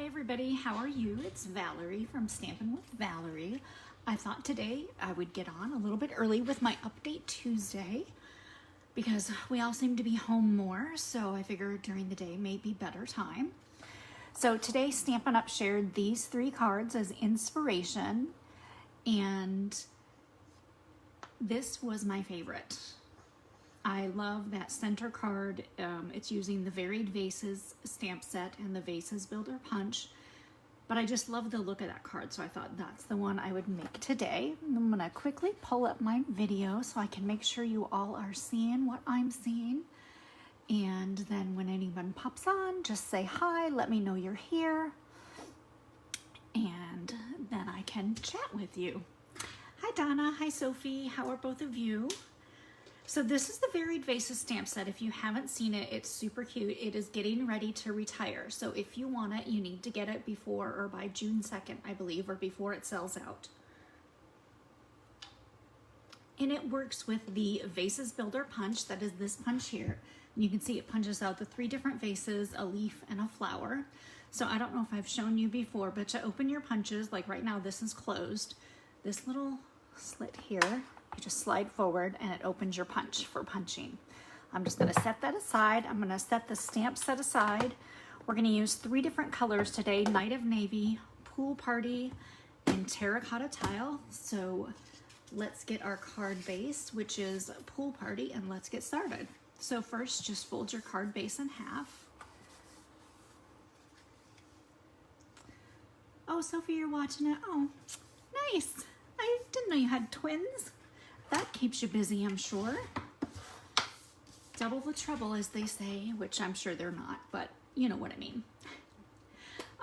Hi everybody, how are you? It's Valerie from Stampin' with Valerie. I thought today I would get on a little bit early with my Update Tuesday because we all seem to be home more, so I figured during the day may be better time. So today Stampin' Up shared these 3 cards as inspiration, and this was my favorite. I love that center card. It's using the Varied Vases Stamp Set and the Vases Builder Punch, but I just love the look of that card, so I thought that's the one I would make today. I'm gonna quickly pull up my video so I can make sure you all are seeing what I'm seeing, and then when anyone pops on, just say hi, let me know you're here, and then I can chat with you. Hi Donna, hi Sophie, how are both of you? So this is the Varied Vases Stamp Set. If you haven't seen it, it's super cute. It is getting ready to retire. So if you want it, you need to get it before or by June 2nd, I believe, or before it sells out. And it works with the Vases Builder Punch. That is this punch here. And you can see it punches out the 3 different vases, a leaf, and a flower. So I don't know if I've shown you before, but to open your punches, like right now this is closed, this little slit here, you just slide forward and it opens your punch for punching. I'm just going to set that aside. I'm going to set the stamp set aside. We're going to use 3 different colors today: Night of Navy, Pool Party, and Terracotta Tile. So let's get our card base, which is Pool Party, and let's get started. So first, just fold your card base in half. Oh, Sophie, you're watching it. Oh, nice. I didn't know you had twins. That keeps you busy, I'm sure. Double the trouble, as they say, which I'm sure they're not, but you know what I mean.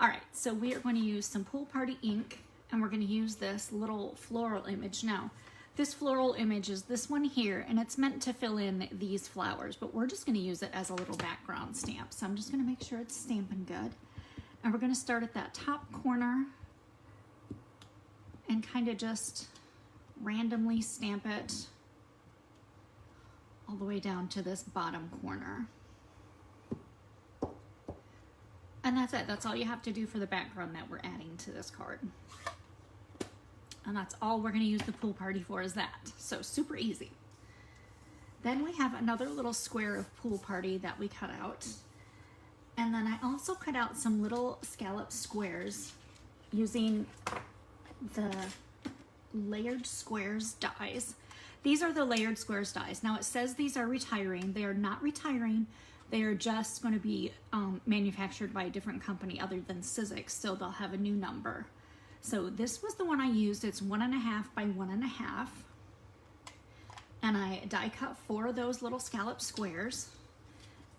All right, so we are going to use some Pool Party ink, and we're going to use this little floral image. Now, this floral image is this one here, and it's meant to fill in these flowers, but we're just going to use it as a little background stamp. So I'm just going to make sure it's stamping good. And we're going to start at that top corner and kind of just randomly stamp it all the way down to this bottom corner. And that's it. That's all you have to do for the background that we're adding to this card. And that's all we're going to use the Pool Party for, is that. So super easy. Then we have another little square of Pool Party that we cut out. And then I also cut out some little scallop squares using the Layered Squares dies. These are the Layered Squares dies. Now it says these are retiring. They are not retiring. They are just going to be manufactured by a different company other than Sizzix, so they'll have a new number. So this was the one I used. It's 1.5 by 1.5, and I die cut 4 of those little scallop squares.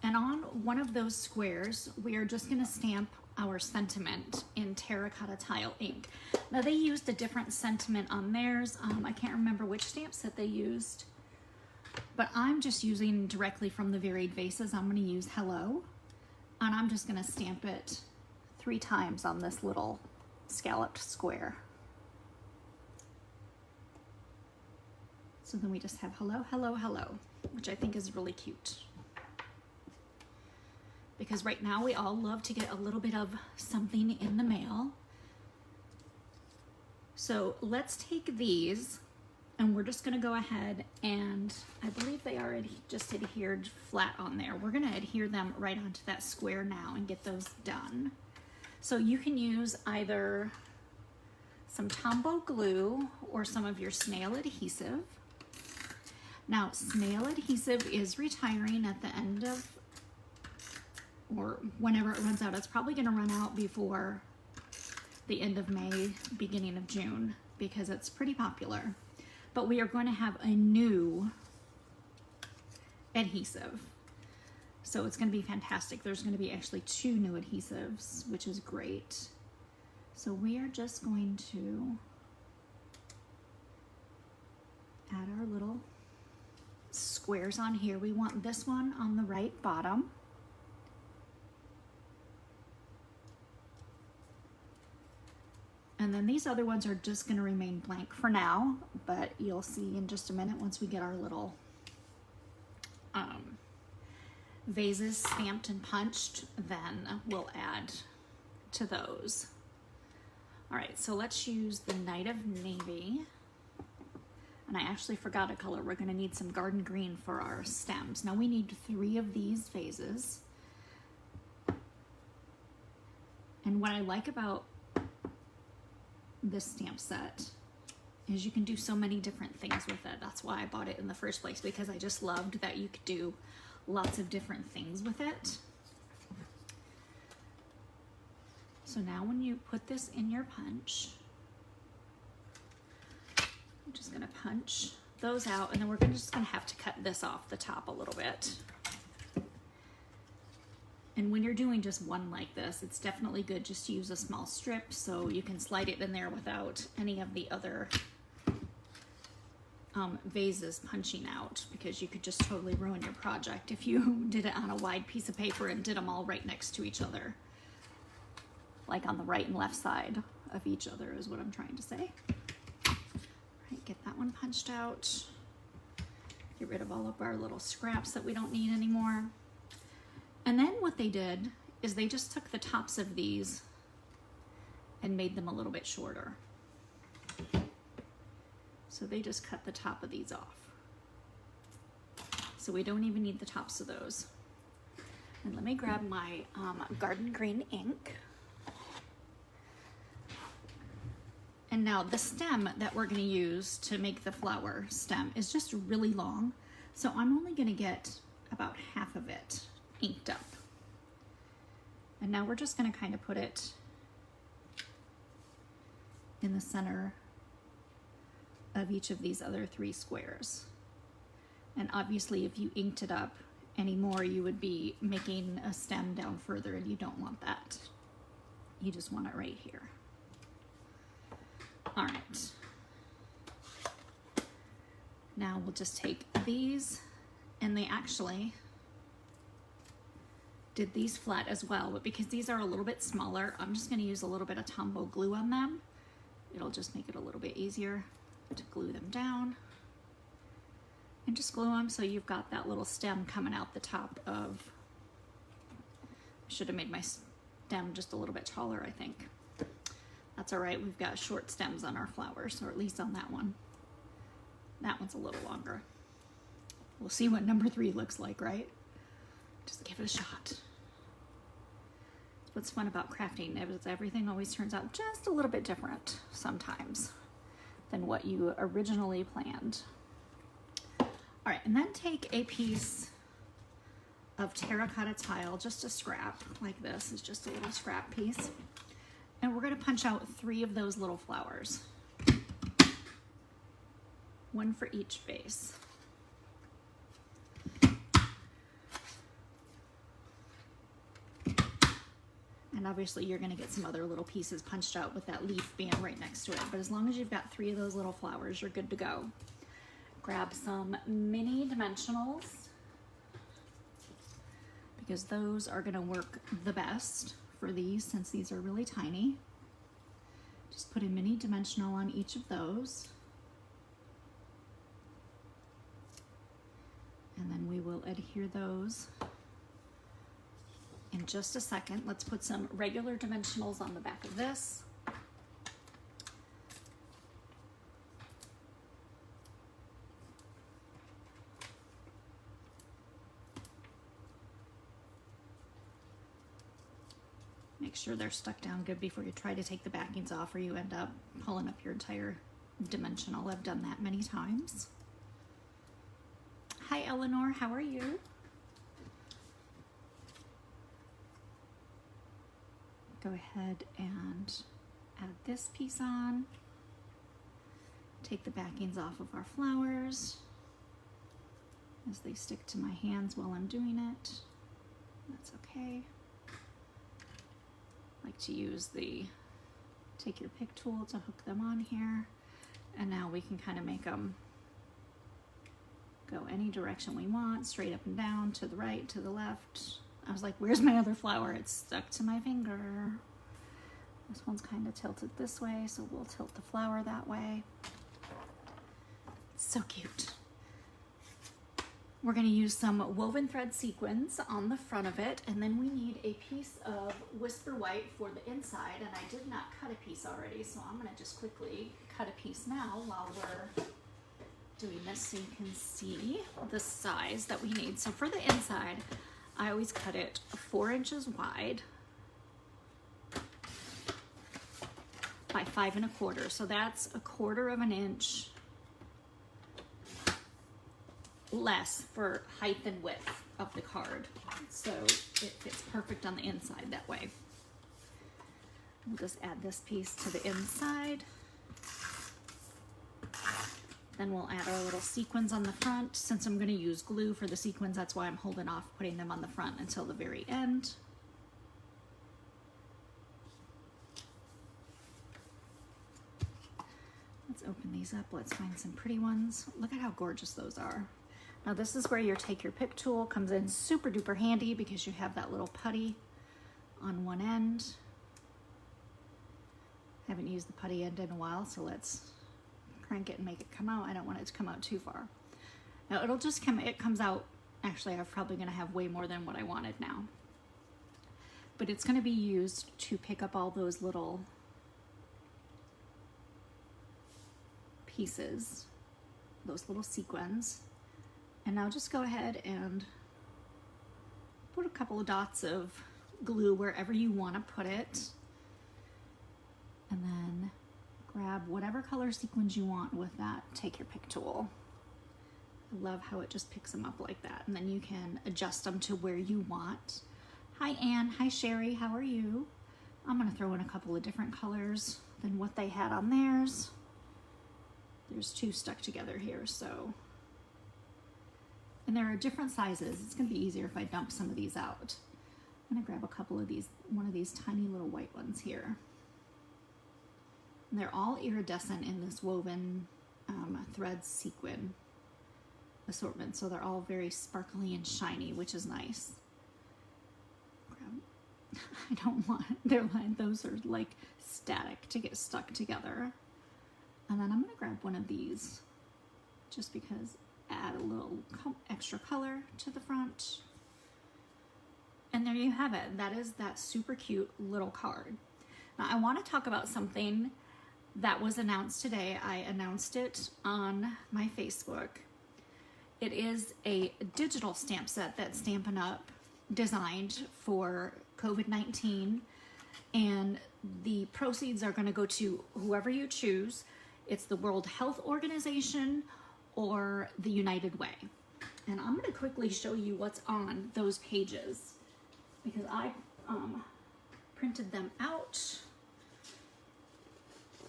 And on one of those squares, we are just going to stamp our sentiment in Terracotta Tile ink. Now they used a different sentiment on theirs. I can't remember which stamp set they used, but I'm just using directly from the Varied Vases. I'm going to use Hello, and I'm just going to stamp it 3 times on this little scalloped square. So then we just have Hello, Hello, Hello, which I think is really cute. Because right now we all love to get a little bit of something in the mail. So let's take these, and we're just going to go ahead, and I believe they are just adhered flat on there. We're going to adhere them right onto that square now and get those done. So you can use either some Tombow glue or some of your snail adhesive. Now, snail adhesive is retiring at the end of, or whenever it runs out. It's probably going to run out before the end of May, beginning of June, because it's pretty popular. But we are going to have a new adhesive. So it's going to be fantastic. There's going to be actually 2 new adhesives, which is great. So we are just going to add our little squares on here. We want this one on the right bottom. And then these other ones are just going to remain blank for now, but you'll see in just a minute once we get our little vases stamped and punched, then we'll add to those. All right, so let's use the Night of Navy. And I actually forgot a color. We're gonna need some garden green for our stems. Now we need 3 of these vases. And what I like about this stamp set is you can do so many different things with it. That's why I bought it in the first place, because I just loved that you could do lots of different things with it. So now when you put this in your punch, I'm just gonna punch those out, and then we're just gonna have to cut this off the top a little bit. And when you're doing just one like this, it's definitely good just to use a small strip so you can slide it in there without any of the other vases punching out, because you could just totally ruin your project if you did it on a wide piece of paper and did them all right next to each other. Like on the right and left side of each other is what I'm trying to say. All right, get that one punched out. Get rid of all of our little scraps that we don't need anymore. And then what they did is they just took the tops of these and made them a little bit shorter. So they just cut the top of these off. So we don't even need the tops of those. And let me grab my garden green ink. And now the stem that we're gonna use to make the flower stem is just really long. So I'm only gonna get about half of it inked up. And now we're just gonna kind of put it in the center of each of these other 3 squares. And obviously if you inked it up anymore, you would be making a stem down further, and you don't want that. You just want it right here. All right. Now we'll just take these, and they actually did these flat as well, but because these are a little bit smaller, I'm just gonna use a little bit of Tombow glue on them. It'll just make it a little bit easier to glue them down. And just glue them so you've got that little stem coming out the top of, I should have made my stem just a little bit taller, I think. That's all right, we've got short stems on our flowers, or at least on that one. That one's a little longer. We'll see what number 3 looks like, right? Just give it a shot. What's fun about crafting is everything always turns out just a little bit different sometimes than what you originally planned. All right, and then take a piece of terracotta tile, just a scrap like this. It's just a little scrap piece. And we're gonna punch out 3 of those little flowers. 1 for each vase. And obviously you're gonna get some other little pieces punched out with that leaf being right next to it. But as long as you've got 3 of those little flowers, you're good to go. Grab some mini dimensionals, because those are gonna work the best for these, since these are really tiny. Just put a mini dimensional on each of those. And then we will adhere those in just a second. Let's put some regular dimensionals on the back of this. Make sure they're stuck down good before you try to take the backings off, or you end up pulling up your entire dimensional. I've done that many times. Hi Eleanor, how are you? Go ahead and add this piece on. Take the backings off of our flowers as they stick to my hands while I'm doing it. That's okay. I like to use the, take your pick tool to hook them on here. And now we can kind of make them go any direction we want, straight up and down, to the right, to the left. I was like, where's my other flower? It's stuck to my finger. This one's kind of tilted this way, so we'll tilt the flower that way. It's so cute. We're going to use some woven thread sequins on the front of it, and then we need a piece of Whisper White for the inside, and I did not cut a piece already, so I'm going to just quickly cut a piece now while we're doing this so you can see the size that we need. So for the inside, I always cut it 4 inches wide by 5 1/4. So that's 1/4 of an inch less for height and width of the card. So it fits perfect on the inside that way. We'll just add this piece to the inside. Then we'll add our little sequins on the front. Since I'm going to use glue for the sequins, that's why I'm holding off putting them on the front until the very end. Let's open these up. Let's find some pretty ones. Look at how gorgeous those are. Now this is where your take your pick tool comes in super duper handy because you have that little putty on one end. Haven't used the putty end in a while, so let's crank it and make it come out. I don't want it to come out too far. Now it'll just come, it comes out, actually I'm probably gonna have way more than what I wanted now. But it's gonna be used to pick up all those little pieces, those little sequins. And now just go ahead and put a couple of dots of glue wherever you want to put it. And then grab whatever color sequins you want with that take your pick tool. I love how it just picks them up like that. And then you can adjust them to where you want. Hi Anne, hi Sherry, how are you? I'm going to throw in a couple of different colors than what they had on theirs. There's 2 stuck together here, so. And there are different sizes. It's going to be easier if I dump some of these out. I'm going to grab a couple of these, one of these tiny little white ones here. And they're all iridescent in this woven thread sequin assortment. So they're all very sparkly and shiny, which is nice. I don't want, they're like, those are like static to get stuck together. And then I'm going to grab one of these just because add a little extra color to the front. And there you have it. That is that super cute little card. Now I want to talk about something that was announced today. I announced it on my Facebook. It is a digital stamp set that Stampin' Up designed for COVID-19, and the proceeds are going to go to whoever you choose. It's the World Health Organization or the United Way. And I'm going to quickly show you what's on those pages because I printed them out.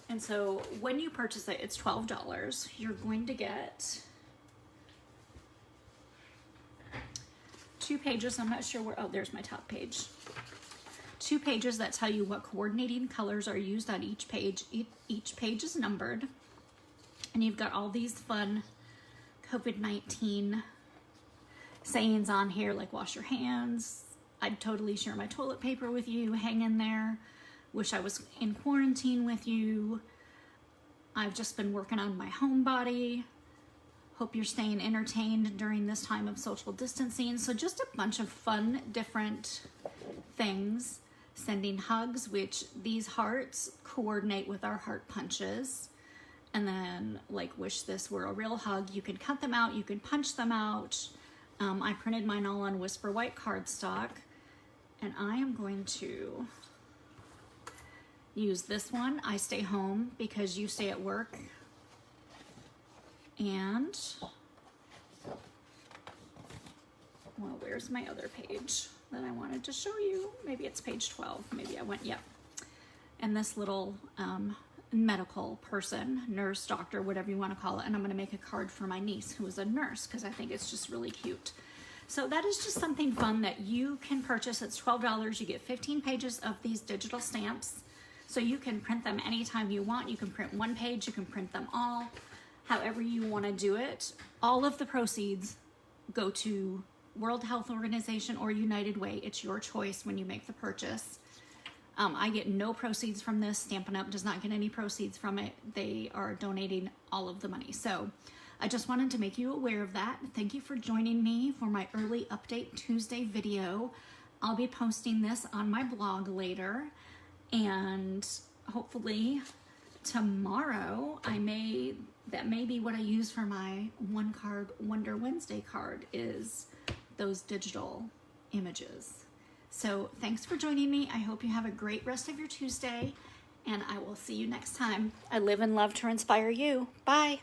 And so when you purchase it, it's $12. You're going to get 2 pages. I'm not sure where, oh, there's my top page. 2 pages that tell you what coordinating colors are used on each page. Each page is numbered. And you've got all these fun COVID-19 sayings on here, like wash your hands, I'd totally share my toilet paper with you, hang in there, wish I was in quarantine with you, I've just been working on my homebody, hope you're staying entertained during this time of social distancing. So just a bunch of fun, different things. Sending hugs, which these hearts coordinate with our heart punches. And then like wish this were a real hug. You can cut them out, you can punch them out. I printed mine all on Whisper White cardstock. And I am going to use this one. I stay home because you stay at work. And, well, where's my other page that I wanted to show you? Maybe it's page 12. Maybe I went, yep. And this little medical person, nurse, doctor, whatever you want to call it. And I'm going to make a card for my niece who is a nurse because I think it's just really cute. So that is just something fun that you can purchase. It's $12. You get 15 pages of these digital stamps. So you can print them anytime you want. You can print one page, you can print them all, however you want to do it. All of the proceeds go to World Health Organization or United Way. It's your choice when you make the purchase. I get no proceeds from this. Stampin' Up does not get any proceeds from it. They are donating all of the money. So I just wanted to make you aware of that. Thank you for joining me for my early update Tuesday video. I'll be posting this on my blog later, and hopefully tomorrow that may be what I use for my one card Wonder Wednesday card, is those digital images. So thanks for joining me. I hope you have a great rest of your Tuesday, and I will see you next time. I live and love to inspire you. Bye.